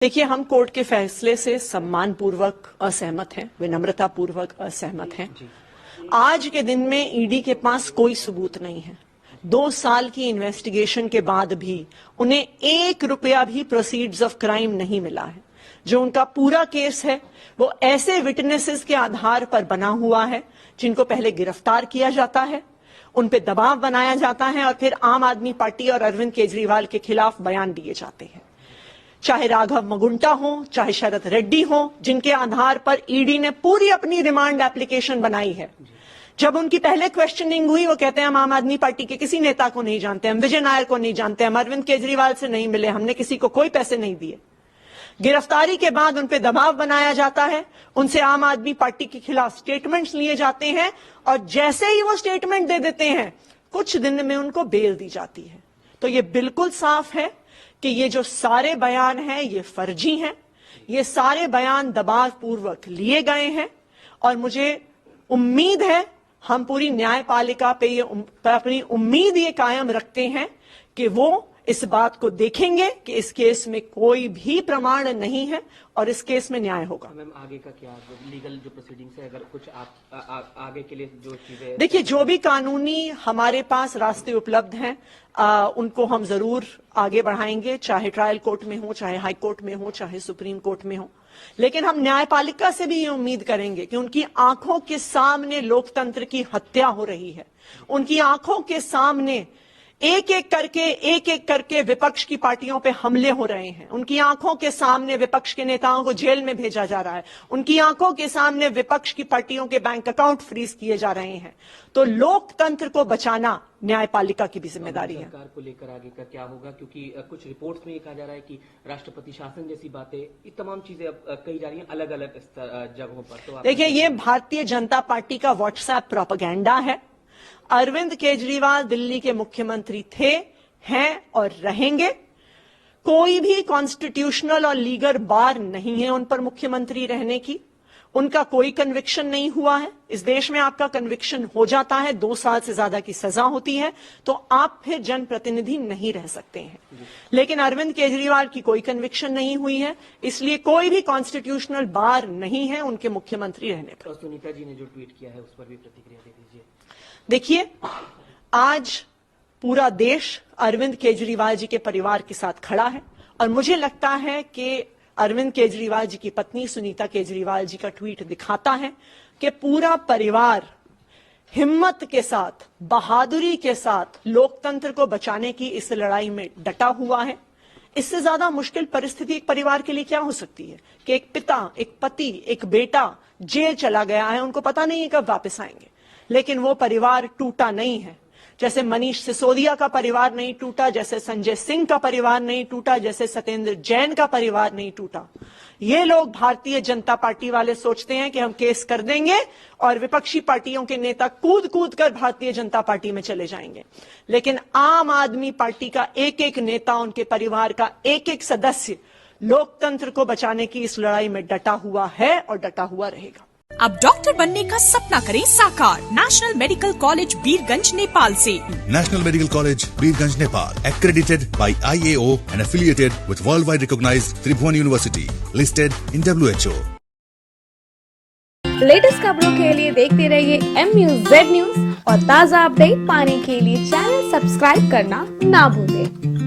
देखिए, हम कोर्ट के फैसले से सम्मानपूर्वक असहमत हैं, विनम्रतापूर्वक असहमत हैं। आज के दिन में ईडी के पास कोई सबूत नहीं है। 2 साल की इन्वेस्टिगेशन के बाद भी उन्हें 1 रुपया भी प्रोसीड्स ऑफ क्राइम नहीं मिला है। जो उनका पूरा केस है वो ऐसे विटनेसेस के आधार पर बना हुआ है जिनको पहले गिरफ्तार किया जाता है, उन पे दबाव बनाया जाता है और फिर आम आदमी पार्टी और अरविंद केजरीवाल के खिलाफ बयान दिए जाते हैं। चाहे राघव मगुंटा हो, चाहे शरद रेड्डी हो, जिनके आधार पर ईडी ने पूरी अपनी रिमांड एप्लीकेशन बनाई है। जब उनकी पहले क्वेश्चनिंग हुई, वो कहते हैं हम आम आदमी पार्टी के किसी नेता को नहीं जानते, हम विजय नायर को नहीं जानते, हम अरविंद केजरीवाल से नहीं मिले, हमने किसी को कोई पैसे नहीं दिए। गिरफ्तारी के बाद उन पे दबाव बनाया जाता है, उनसे आम आदमी पार्टी के खिलाफ स्टेटमेंट्स लिए जाते हैं और जैसे ही वो स्टेटमेंट दे देते हैं, कुछ दिन में उनको बेल दी जाती है। तो ये बिल्कुल साफ है कि ये जो सारे बयान हैं ये फर्जी हैं, ये सारे बयान दबावपूर्वक लिए गए हैं और मुझे उम्मीद है, हम पूरी न्यायपालिका पे ये अपनी उम्मीद ये कायम रखते हैं कि वो इस बात को देखेंगे कि इस केस में कोई भी प्रमाण नहीं है और इस केस में न्याय होगा। मैम, आगे का क्या लीगल जो प्रोसीडिंग्स है, अगर कुछ आप आगे के लिए जो चीजें, देखिए, जो भी कानूनी हमारे पास रास्ते उपलब्ध हैं उनको हम जरूर आगे बढ़ाएंगे, चाहे ट्रायल कोर्ट में हो, चाहे हाई कोर्ट में हो, चाहे सुप्रीम कोर्ट में हो। लेकिन हम न्यायपालिका से भी ये उम्मीद करेंगे कि उनकी आंखों के सामने लोकतंत्र की हत्या हो रही है, उनकी आंखों के सामने एक एक करके विपक्ष की पार्टियों पे हमले हो रहे हैं, उनकी आंखों के सामने विपक्ष के नेताओं को जेल में भेजा जा रहा है, उनकी आंखों के सामने विपक्ष की पार्टियों के बैंक अकाउंट फ्रीज किए जा रहे हैं। तो लोकतंत्र को बचाना न्यायपालिका की भी जिम्मेदारी है। सरकार को लेकर आगे का क्या होगा, क्योंकि कुछ रिपोर्ट्स में ये कहा जा रहा है कि राष्ट्रपति शासन जैसी बातें, ये तमाम चीजें अब कही जा रही हैं अलग अलग जगहों पर। तो देखिए, ये भारतीय जनता पार्टी का व्हाट्सएप प्रोपेगेंडा है। अरविंद केजरीवाल दिल्ली के मुख्यमंत्री थे, हैं और रहेंगे। कोई भी कॉन्स्टिट्यूशनल और लीगल बार नहीं है उन पर मुख्यमंत्री रहने की। उनका कोई कन्विक्शन नहीं हुआ है। इस देश में आपका कन्विक्शन हो जाता है, 2 साल से ज्यादा की सजा होती है, तो आप फिर जनप्रतिनिधि नहीं रह सकते हैं। लेकिन अरविंद केजरीवाल की कोई कन्विक्शन नहीं हुई है, इसलिए कोई भी कॉन्स्टिट्यूशनल बार नहीं है उनके मुख्यमंत्री रहने पर। सुनीता जी ने जो ट्वीट किया है उस पर भी प्रतिक्रिया दे दीजिए। देखिए, आज पूरा देश अरविंद केजरीवाल जी के परिवार के साथ खड़ा है और मुझे लगता है कि अरविंद केजरीवाल जी की पत्नी सुनीता केजरीवाल जी का ट्वीट दिखाता है कि पूरा परिवार हिम्मत के साथ, बहादुरी के साथ लोकतंत्र को बचाने की इस लड़ाई में डटा हुआ है। इससे ज्यादा मुश्किल परिस्थिति एक परिवार के लिए क्या हो सकती है कि एक पिता, एक पति, एक बेटा जेल चला गया है, उनको पता नहीं है कब वापस आएंगे, लेकिन वो परिवार टूटा नहीं है। जैसे मनीष सिसोदिया का परिवार नहीं टूटा, जैसे संजय सिंह का परिवार नहीं टूटा, जैसे सत्येंद्र जैन का परिवार नहीं टूटा। ये लोग भारतीय जनता पार्टी वाले सोचते हैं कि हम केस कर देंगे और विपक्षी पार्टियों के नेता कूद कूद कर भारतीय जनता पार्टी में चले जाएंगे। लेकिन आम आदमी पार्टी का एक एक नेता, उनके परिवार का एक एक सदस्य लोकतंत्र को बचाने की इस लड़ाई में डटा हुआ है और डटा हुआ रहेगा। अब डॉक्टर बनने का सपना करें साकार national medical college Birgunj Nepal से। National Medical College, Birganj, Nepal, accredited by IAO and affiliated with worldwide recognized Tribhuvan University, listed in WHO. Latest खबरों के लिए देखते रहिए MUZ न्यूज और ताज़ा अपडेट पाने के लिए चैनल सब्सक्राइब करना ना भूलें।